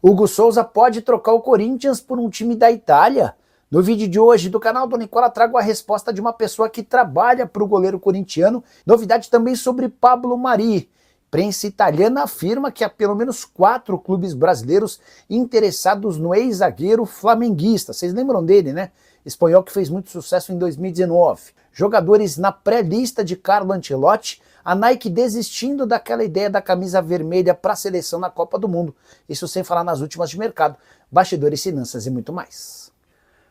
Hugo Souza pode trocar o Corinthians por um time da Itália? No vídeo de hoje do canal do Nicola trago a resposta de uma pessoa que trabalha para o goleiro corintiano. Novidade também sobre Pablo Mari. Prensa italiana afirma que há pelo menos 4 clubes brasileiros interessados no ex-zagueiro flamenguista. Vocês lembram dele, né? Espanhol que fez muito sucesso em 2019. Jogadores na pré-lista de Carlo Ancelotti, a Nike desistindo daquela ideia da camisa vermelha para a seleção na Copa do Mundo. Isso sem falar nas últimas de mercado, bastidores, finanças e muito mais.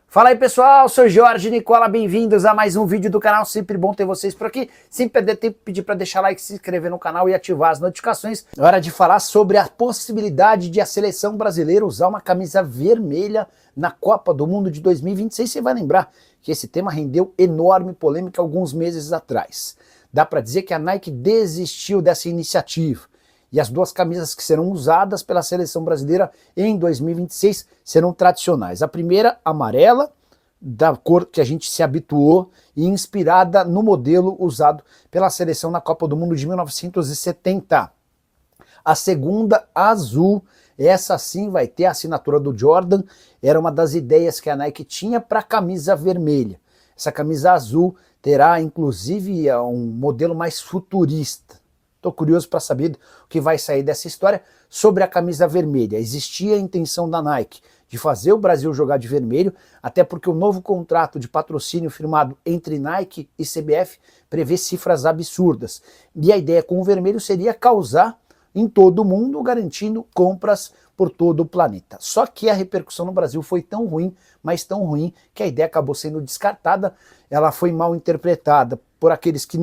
Fala aí pessoal, sou Jorge Nicola, bem-vindos a mais um vídeo do canal, sempre bom ter vocês por aqui. Sem perder tempo, pedir para deixar like, se inscrever no canal e ativar as notificações. É hora de falar sobre a possibilidade de a seleção brasileira usar uma camisa vermelha na Copa do Mundo de 2026. Você vai lembrar que esse tema rendeu enorme polêmica alguns meses atrás. Dá para dizer que a Nike desistiu dessa iniciativa. E as duas camisas que serão usadas pela seleção brasileira em 2026 serão tradicionais. A primeira, amarela, da cor que a gente se habituou e inspirada no modelo usado pela seleção na Copa do Mundo de 1970. A segunda, azul, essa sim vai ter a assinatura do Jordan, era uma das ideias que a Nike tinha para a camisa vermelha. Essa camisa azul terá inclusive um modelo mais futurista. Estou curioso para saber o que vai sair dessa história sobre a camisa vermelha. Existia a intenção da Nike de fazer o Brasil jogar de vermelho, até porque o novo contrato de patrocínio firmado entre Nike e CBF prevê cifras absurdas. E a ideia com o vermelho seria causar em todo o mundo, garantindo compras por todo o planeta. Só que a repercussão no Brasil foi tão ruim, mas tão ruim, que a ideia acabou sendo descartada. Ela foi mal interpretada por aqueles que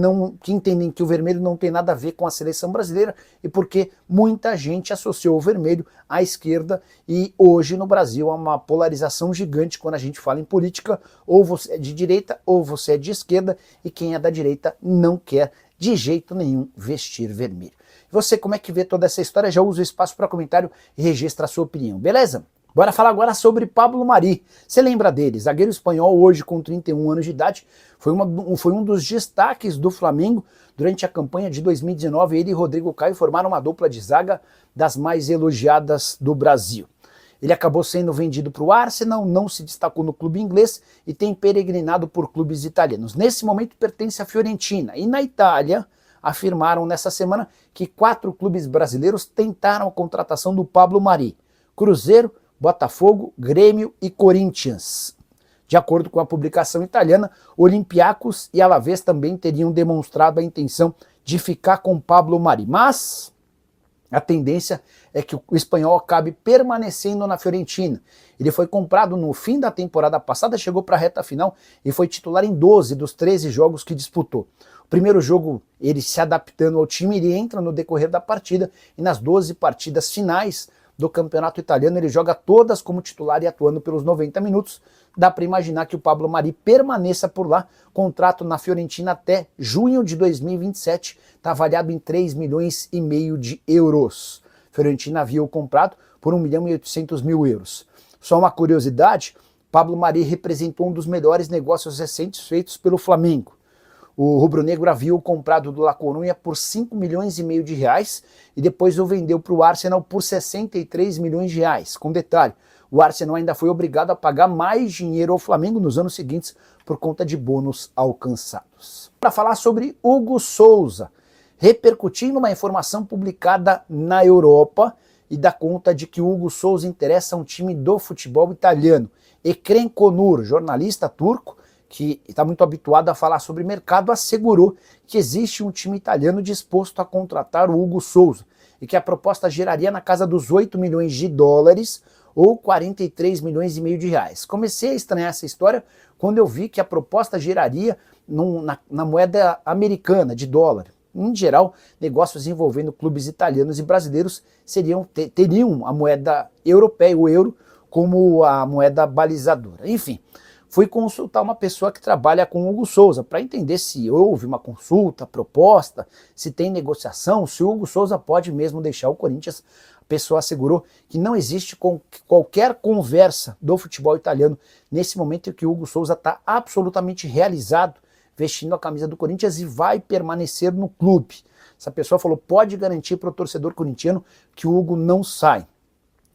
entendem que o vermelho não tem nada a ver com a seleção brasileira e porque muita gente associou o vermelho à esquerda, e hoje no Brasil há uma polarização gigante quando a gente fala em política: ou você é de direita ou você é de esquerda, e quem é da direita não quer de jeito nenhum vestir vermelho. Você, como é que vê toda essa história? Já usa o espaço para comentário e registra a sua opinião, beleza? Bora falar agora sobre Pablo Mari. Você lembra dele? Zagueiro espanhol, hoje com 31 anos de idade, foi um dos destaques do Flamengo durante a campanha de 2019. Ele e Rodrigo Caio formaram uma dupla de zaga das mais elogiadas do Brasil. Ele acabou sendo vendido para o Arsenal, não se destacou no clube inglês e tem peregrinado por clubes italianos. Nesse momento pertence à Fiorentina. E na Itália, afirmaram nessa semana que 4 clubes brasileiros tentaram a contratação do Pablo Mari: Cruzeiro, Botafogo, Grêmio e Corinthians. De acordo com a publicação italiana, Olympiacos e Alavés também teriam demonstrado a intenção de ficar com Pablo Mari. Mas a tendência é que o espanhol acabe permanecendo na Fiorentina. Ele foi comprado no fim da temporada passada, chegou para a reta final e foi titular em 12 dos 13 jogos que disputou. O primeiro jogo, ele se adaptando ao time, ele entra no decorrer da partida, e nas 12 partidas finais do campeonato italiano ele joga todas como titular e atuando pelos 90 minutos. Dá para imaginar que o Pablo Mari permaneça por lá. Contrato na Fiorentina até junho de 2027, está avaliado em 3,5 milhões de euros. Fiorentina havia o comprado por 1.800.000 euros. Só uma curiosidade: Pablo Mari representou um dos melhores negócios recentes feitos pelo Flamengo. O rubro-negro havia o comprado do La Coruña por 5,5 milhões de reais e depois o vendeu para o Arsenal por 63 milhões de reais. Com detalhe, o Arsenal ainda foi obrigado a pagar mais dinheiro ao Flamengo nos anos seguintes por conta de bônus alcançados. Para falar sobre Hugo Souza, repercutindo uma informação publicada na Europa e dá conta de que o Hugo Souza interessa a um time do futebol italiano. Ekrem Konur, jornalista turco, que está muito habituado a falar sobre mercado, assegurou que existe um time italiano disposto a contratar o Hugo Souza e que a proposta geraria na casa dos 8 milhões de dólares ou 43 milhões e meio de reais. Comecei a estranhar essa história quando eu vi que a proposta geraria na moeda americana, de dólar. Em geral, negócios envolvendo clubes italianos e brasileiros teriam a moeda europeia, o euro, como a moeda balizadora. Enfim, fui consultar uma pessoa que trabalha com o Hugo Souza para entender se houve uma consulta, proposta, se tem negociação, se o Hugo Souza pode mesmo deixar o Corinthians. A pessoa assegurou que não existe qualquer conversa do futebol italiano nesse momento, em que o Hugo Souza está absolutamente realizado vestindo a camisa do Corinthians e vai permanecer no clube. Essa pessoa falou: pode garantir para o torcedor corintiano que o Hugo não sai.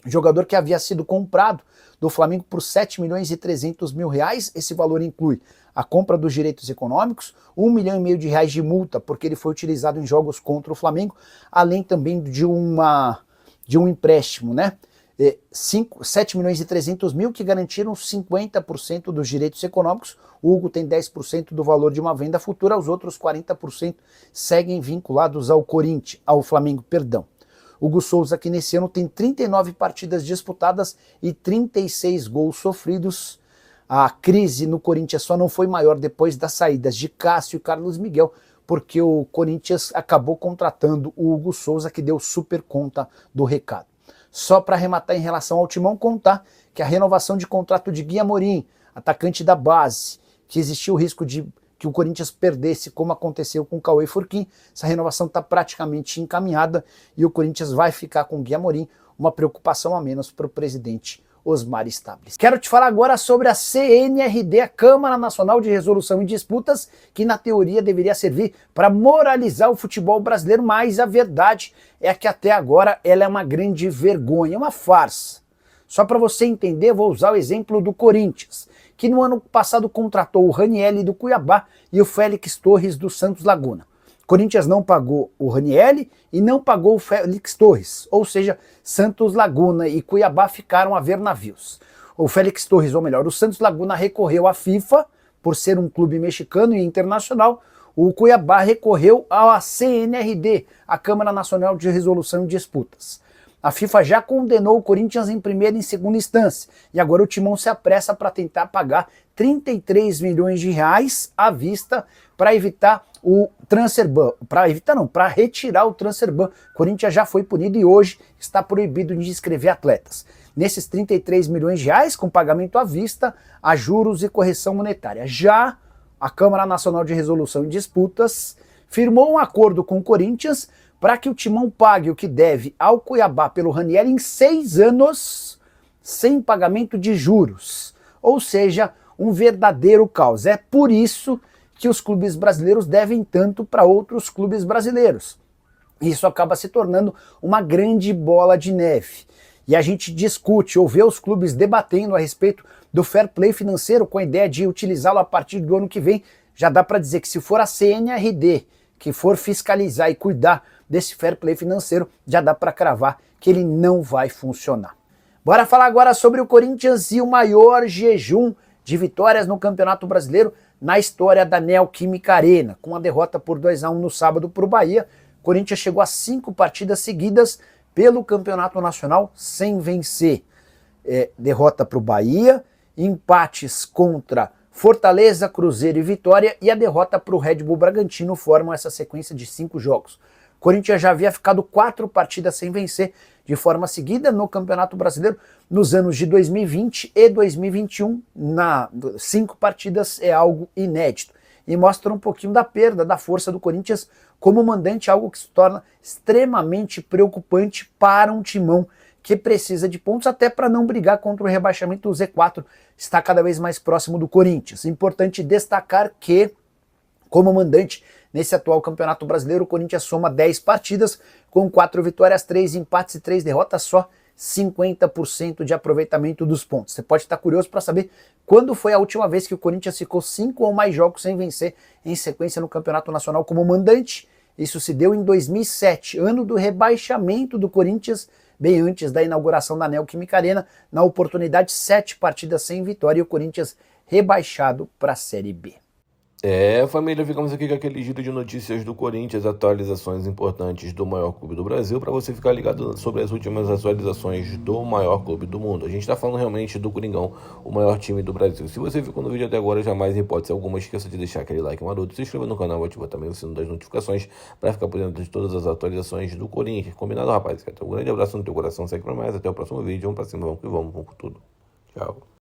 jogador que havia sido comprado do Flamengo por 7 milhões e 300 mil reais. Esse valor inclui a compra dos direitos econômicos, 1,5 milhão de reais de multa, porque ele foi utilizado em jogos contra o Flamengo, além também de um empréstimo, né? 7 milhões e 300 mil que garantiram 50% dos direitos econômicos. O Hugo tem 10% do valor de uma venda futura, os outros 40% seguem vinculados ao Flamengo, perdão. Hugo Souza, que nesse ano tem 39 partidas disputadas e 36 gols sofridos. A crise no Corinthians só não foi maior depois das saídas de Cássio e Carlos Miguel, porque o Corinthians acabou contratando o Hugo Souza, que deu super conta do recado. Só para arrematar em relação ao Timão, contar que a renovação de contrato de Gui Amorim, atacante da base, que existia o risco de que o Corinthians perdesse, como aconteceu com o Cauê Furquim, essa renovação está praticamente encaminhada e o Corinthians vai ficar com o Gui Amorim, uma preocupação a menos para o presidente Osmar Stables. Quero te falar agora sobre a CNRD, a Câmara Nacional de Resolução em Disputas, que na teoria deveria servir para moralizar o futebol brasileiro, mas a verdade é que até agora ela é uma grande vergonha, uma farsa. Só para você entender, vou usar o exemplo do Corinthians, que no ano passado contratou o Ranielli do Cuiabá e o Félix Torres do Santos Laguna. Corinthians não pagou o Ranielli e não pagou o Félix Torres, ou seja, Santos Laguna e Cuiabá ficaram a ver navios. O Félix Torres, ou melhor, o Santos Laguna recorreu à FIFA, por ser um clube mexicano e internacional. O Cuiabá recorreu à CNRD, a Câmara Nacional de Resolução de Disputas. A FIFA já condenou o Corinthians em primeira e em segunda instância, e agora o Timão se apressa para tentar pagar 33 milhões de reais à vista para evitar o transfer ban, para retirar o transfer ban. O Corinthians já foi punido e hoje está proibido de inscrever atletas. Nesses 33 milhões de reais, com pagamento à vista, a juros e correção monetária. Já a Câmara Nacional de Resolução em Disputas firmou um acordo com o Corinthians para que o Timão pague o que deve ao Cuiabá pelo Ranieri em 6 anos, sem pagamento de juros. Ou seja, um verdadeiro caos. É por isso que os clubes brasileiros devem tanto para outros clubes brasileiros. Isso acaba se tornando uma grande bola de neve. E a gente discute ou vê os clubes debatendo a respeito do fair play financeiro com a ideia de utilizá-lo a partir do ano que vem. Já dá para dizer que se for a CNRD que for fiscalizar e cuidar desse fair play financeiro, já dá para cravar que ele não vai funcionar. Bora falar agora sobre o Corinthians e o maior jejum de vitórias no Campeonato Brasileiro na história da Neoquímica Arena. Com a derrota por 2-1 no sábado para o Bahia, o Corinthians chegou a 5 partidas seguidas pelo Campeonato Nacional sem vencer. Derrota para o Bahia, empates contra Fortaleza, Cruzeiro e Vitória, e a derrota para o Red Bull Bragantino formam essa sequência de 5 jogos. O Corinthians já havia ficado 4 partidas sem vencer de forma seguida no Campeonato Brasileiro nos anos de 2020 e 2021. 5 partidas é algo inédito e mostra um pouquinho da perda da força do Corinthians como mandante, algo que se torna extremamente preocupante para um Timão que precisa de pontos até para não brigar contra o rebaixamento. O Z4 está cada vez mais próximo do Corinthians. Importante destacar que, como mandante nesse atual Campeonato Brasileiro, o Corinthians soma 10 partidas, com 4 vitórias, 3 empates e 3 derrotas, só 50% de aproveitamento dos pontos. Você pode estar curioso para saber quando foi a última vez que o Corinthians ficou 5 ou mais jogos sem vencer em sequência no Campeonato Nacional como mandante. Isso se deu em 2007, ano do rebaixamento do Corinthians, bem antes da inauguração da Neoquímica Arena. Na oportunidade, 7 partidas sem vitória e o Corinthians rebaixado para a Série B. Família, ficamos aqui com aquele giro de notícias do Corinthians, atualizações importantes do maior clube do Brasil, para você ficar ligado sobre as últimas atualizações do maior clube do mundo. A gente está falando realmente do Coringão, o maior time do Brasil. Se você ficou no vídeo até agora, jamais, em hipótese alguma, esqueça de deixar aquele like maroto, se inscreva no canal e ativa também o sino das notificações para ficar por dentro de todas as atualizações do Corinthians. Combinado, rapaz? Um grande abraço no teu coração, segue para mais, até o próximo vídeo, vamos para cima, vamos que vamos com tudo. Tchau.